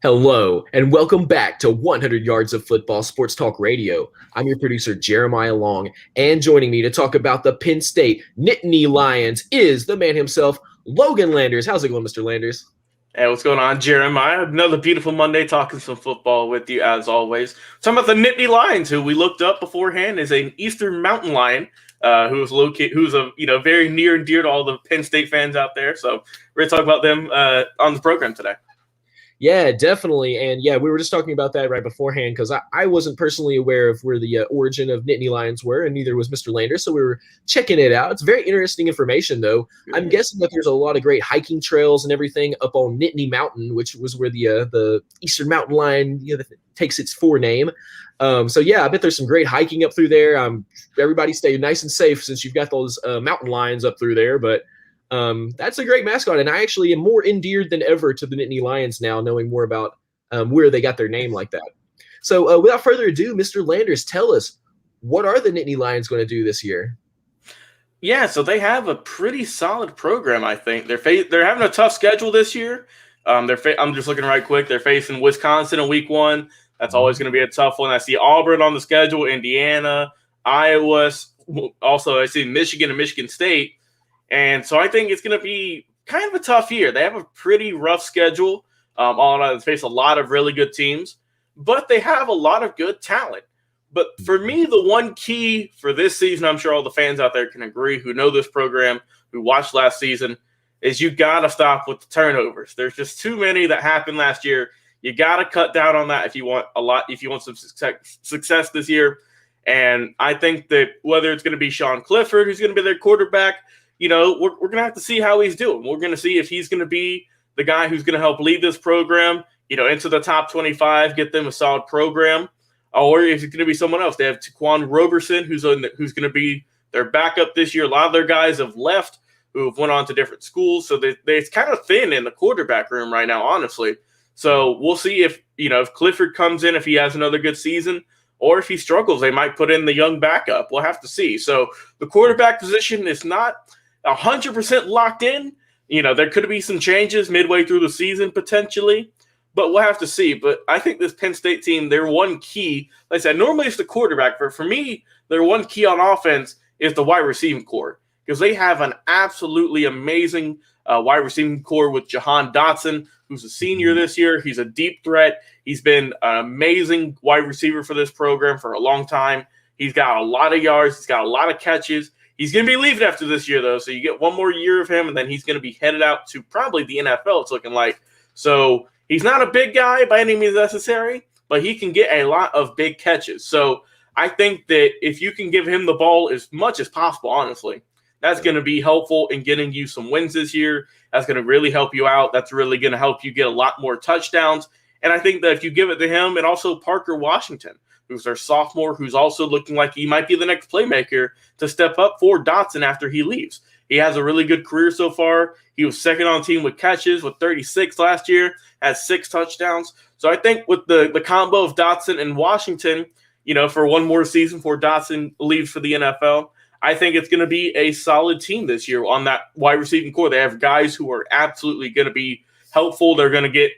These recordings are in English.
Hello, and welcome back to 100 Yards of Football Sports Talk Radio. I'm your producer, Jeremiah Long, and joining me to talk about the Penn State Nittany Lions is the man himself, Logan Landers. How's it going, Mr. Landers? Hey, what's going on, Jeremiah? Another beautiful Monday talking some football with you, as always. Talking about the Nittany Lions, who we looked up beforehand is an Eastern Mountain Lion, who's very near and dear to all the Penn State fans out there. So we're going to talk about them on the program today. Yeah, definitely. And yeah, we were just talking about that right beforehand because I wasn't personally aware of where the origin of Nittany Lions were, and neither was Mr. Landers. So we were checking it out. It's very interesting information, though. I'm guessing that there's a lot of great hiking trails and everything up on Nittany Mountain, which was where the Eastern Mountain Lion takes its forename. So yeah, I bet there's some great hiking up through there. Everybody stay nice and safe since you've got those mountain lions up through there, but that's a great mascot, and I actually am more endeared than ever to the Nittany Lions now, knowing more about where they got their name like that. So without further ado, Mr. Landers, tell us, what are the Nittany Lions going to do this year? Yeah, so they have a pretty solid program, I think. They're having a tough schedule this year. I'm just looking right quick. They're facing Wisconsin in week 1. That's always going to be a tough one. I see Auburn on the schedule, Indiana, Iowa. Also, I see Michigan and Michigan State. And so I think it's going to be kind of a tough year. They have a pretty rough schedule. All in all, they face a lot of really good teams, but they have a lot of good talent. But for me, the one key for this season, I'm sure all the fans out there can agree who know this program, who watched last season, is you got to stop with the turnovers. There's just too many that happened last year. You got to cut down on that if you want some success this year. And I think that whether it's going to be Sean Clifford, who's going to be their quarterback, we're going to have to see how he's doing. We're going to see if he's going to be the guy who's going to help lead this program, into the top 25, get them a solid program, or if it's going to be someone else. They have Taquan Roberson, who's going to be their backup this year. A lot of their guys have left, who have went on to different schools, so it's kind of thin in the quarterback room right now, honestly. So we'll see if Clifford comes in, if he has another good season, or if he struggles, they might put in the young backup. We'll have to see. So the quarterback position is not 100% locked in. There could be some changes midway through the season potentially, but we'll have to see. But I think this Penn State team, their one key, like I said, normally it's the quarterback, but for me, their one key on offense is the wide receiving core, because they have an absolutely amazing wide receiving core with Jahan Dotson, who's a senior this year. He's a deep threat. He's been an amazing wide receiver for this program for a long time. He's got a lot of yards. He's got a lot of catches. He's going to be leaving after this year, though, so you get one more year of him, and then he's going to be headed out to probably the NFL, it's looking like. So he's not a big guy by any means necessary, but he can get a lot of big catches. So I think that if you can give him the ball as much as possible, honestly, that's going to be helpful in getting you some wins this year. That's going to really help you out. That's really going to help you get a lot more touchdowns. And I think that if you give it to him, and also Parker Washington, who's their sophomore, who's also looking like he might be the next playmaker to step up for Dotson after he leaves. He has a really good career so far. He was second on team with catches with 36 last year, has 6 touchdowns. So I think with the combo of Dotson and Washington, for one more season before Dotson leaves for the NFL, I think it's going to be a solid team this year on that wide receiving core. They have guys who are absolutely going to be helpful. They're going to get,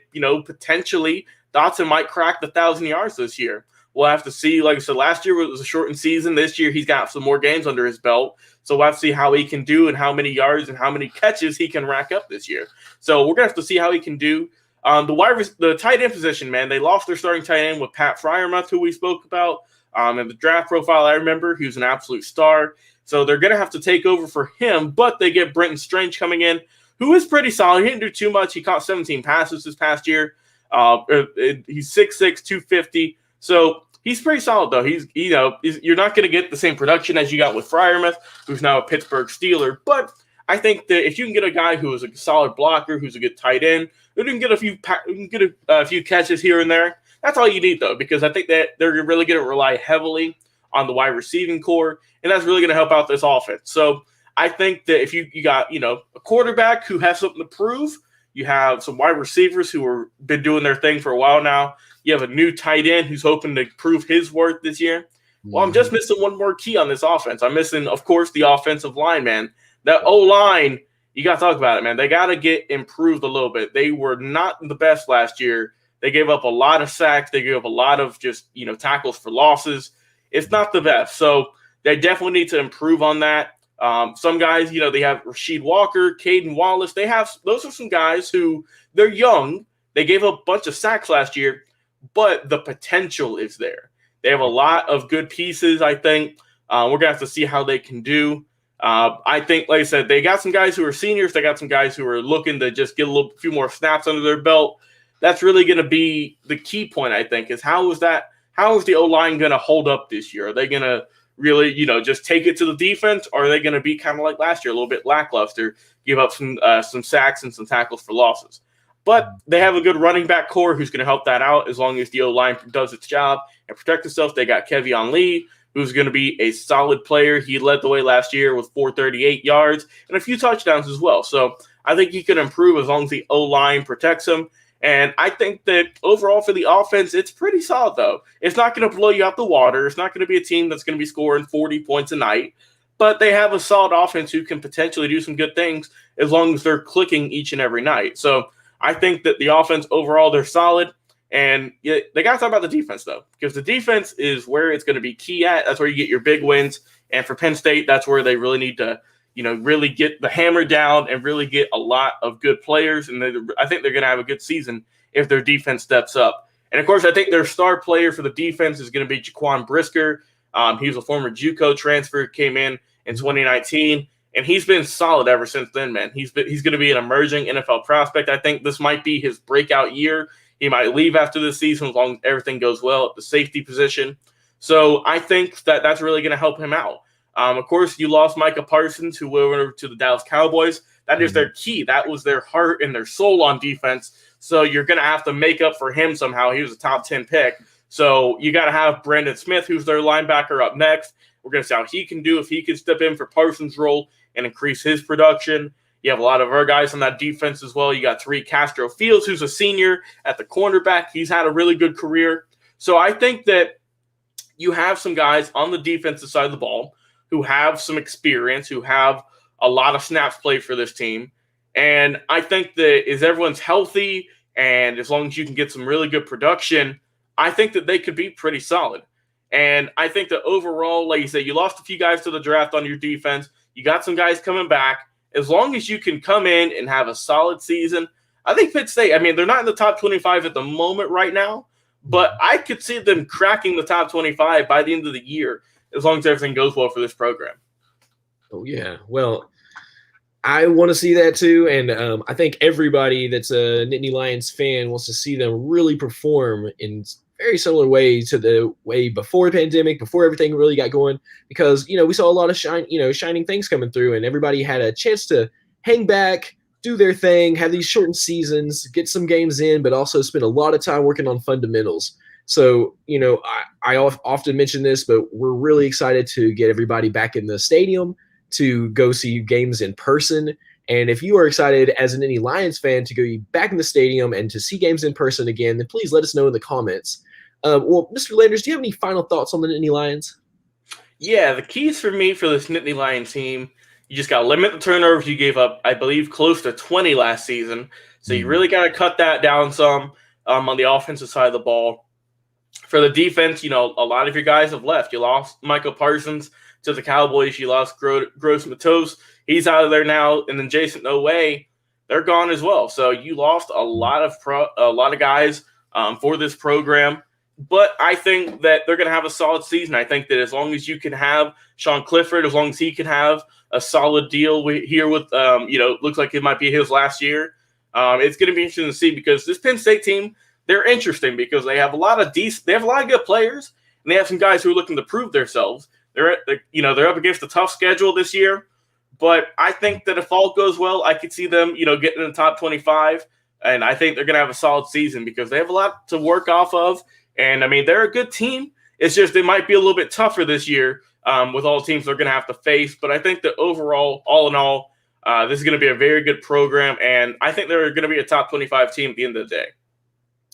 potentially Dotson might crack the 1,000 yards this year. We'll have to see. Like I said, last year was a shortened season. This year he's got some more games under his belt. So we'll have to see how he can do and how many yards and how many catches he can rack up this year. So we're going to have to see how he can do. The tight end position, man, they lost their starting tight end with Pat Fryermuth, who we spoke about. And the draft profile, I remember, he was an absolute star. So they're going to have to take over for him, but they get Brenton Strange coming in, who is pretty solid. He didn't do too much. He caught 17 passes this past year. He's 6'6", 250. So he's pretty solid, though. You're not going to get the same production as you got with Fryermuth, who's now a Pittsburgh Steeler. But I think that if you can get a guy who is a solid blocker, who's a good tight end, who can get a few catches here and there, that's all you need, though, because I think that they're really going to rely heavily on the wide receiving core, and that's really going to help out this offense. So I think that if you got a quarterback who has something to prove, you have some wide receivers who have been doing their thing for a while now. You have a new tight end who's hoping to prove his worth this year. Well, I'm just missing one more key on this offense. I'm missing, of course, the offensive line, man. That O-line, you got to talk about it, man. They got to get improved a little bit. They were not the best last year. They gave up a lot of sacks. They gave up a lot of just, tackles for losses. It's not the best. So they definitely need to improve on that. Some guys, they have Rasheed Walker, Caden Wallace. Those are some guys who they're young. They gave up a bunch of sacks last year, but the potential is there. They have a lot of good pieces, I think. We're going to have to see how they can do. I think, like I said, they got some guys who are seniors. They got some guys who are looking to just get a few more snaps under their belt. That's really going to be the key point, I think, is how is the O-line going to hold up this year? Are they going to really, just take it to the defense, or are they going to be kind of like last year, a little bit lackluster, give up some sacks and some tackles for losses? But they have a good running back core who's going to help that out as long as the O-line does its job and protect itself. They got Kevion Lee, who's going to be a solid player. He led the way last year with 438 yards and a few touchdowns as well. So I think he can improve as long as the O-line protects him. And I think that overall for the offense, it's pretty solid, though. It's not going to blow you out the water. It's not going to be a team that's going to be scoring 40 points a night. But they have a solid offense who can potentially do some good things as long as they're clicking each and every night. So I think that the offense overall, they're solid. And they got to talk about the defense, though, because the defense is where it's going to be key at. That's where you get your big wins. And for Penn State, that's where they really need to really get the hammer down and really get a lot of good players. And I think they're going to have a good season if their defense steps up. And, of course, I think their star player for the defense is going to be Jaquan Brisker. He was a former JUCO transfer, came in 2019, and he's been solid ever since then, man. He's going to be an emerging NFL prospect. I think this might be his breakout year. He might leave after this season as long as everything goes well at the safety position. So I think that that's really going to help him out. Of course, you lost Micah Parsons, who went over to the Dallas Cowboys. That is their key. That was their heart and their soul on defense. So you're going to have to make up for him somehow. He was a top 10 pick. So you got to have Brandon Smith, who's their linebacker, up next. We're going to see how he can do, if he can step in for Parsons' role and increase his production. You have a lot of our guys on that defense as well. You got Tariq Castro Fields, who's a senior at the cornerback. He's had a really good career. So I think that you have some guys on the defensive side of the ball who have some experience, who have a lot of snaps played for this team. And I think that as everyone's healthy and as long as you can get some really good production, I think that they could be pretty solid. And I think that overall, like you said, you lost a few guys to the draft on your defense. You got some guys coming back. As long as you can come in and have a solid season, I think Pitt State, they're not in the top 25 at the moment right now, but I could see them cracking the top 25 by the end of the year as long as everything goes well for this program. Oh, yeah. Well, I want to see that too, and I think everybody that's a Nittany Lions fan wants to see them really perform in very similar way to the way before the pandemic, before everything really got going, because we saw a lot of shining things coming through, and everybody had a chance to hang back, do their thing, have these shortened seasons, get some games in, but also spend a lot of time working on fundamentals. So, I often mention this, but we're really excited to get everybody back in the stadium to go see games in person. And if you are excited as an Nittany Lions fan to go back in the stadium and to see games in person again, then please let us know in the comments. Well, Mr. Landers, do you have any final thoughts on the Nittany Lions? Yeah, the keys for me for this Nittany Lions team, you just got to limit the turnovers. You gave up, I believe, close to 20 last season. So you really got to cut that down some on the offensive side of the ball. For the defense, a lot of your guys have left. You lost Michael Parsons to the Cowboys. You lost Gross Matos. He's out of there now. And then Jason Owe, they're gone as well. So you lost a lot of guys for this program. But I think that they're going to have a solid season. I think that as long as you can have Sean Clifford, as long as he can have a solid deal here with, looks like it might be his last year, it's going to be interesting to see, because this Penn State team, they're interesting because they have a lot of good players, and they have some guys who are looking to prove themselves. They're up against a tough schedule this year, but I think that if all goes well, I could see them, getting in the top 25, and I think they're going to have a solid season because they have a lot to work off of. And, they're a good team. It's just they might be a little bit tougher this year with all the teams they're going to have to face. But I think that overall, all in all, this is going to be a very good program. And I think they're going to be a top 25 team at the end of the day.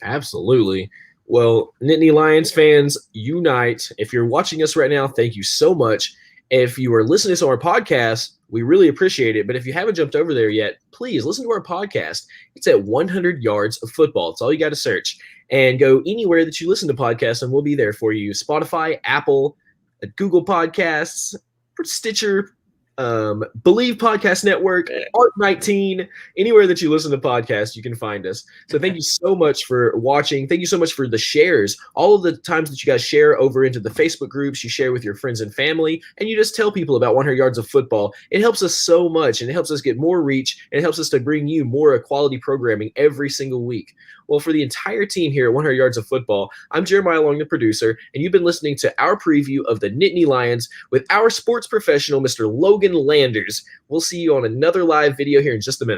Absolutely. Well, Nittany Lions fans, unite. If you're watching us right now, thank you so much. If you are listening to our podcast, we really appreciate it. But if you haven't jumped over there yet, please listen to our podcast. It's at 100 Yards of Football. It's all you got to search. And go anywhere that you listen to podcasts, and we'll be there for you. Spotify, Apple, Google Podcasts, Stitcher, Believe Podcast Network, Art19, anywhere that you listen to podcasts, you can find us. So thank you so much for watching. Thank you so much for the shares. All of the times that you guys share over into the Facebook groups, you share with your friends and family, and you just tell people about 100 Yards of Football. It helps us so much, and it helps us get more reach, and it helps us to bring you more quality programming every single week. Well, for the entire team here at 100 Yards of Football, I'm Jeremiah Long, the producer, and you've been listening to our preview of the Nittany Lions with our sports professional, Mr. Logan Landers. We'll see you on another live video here in just a minute.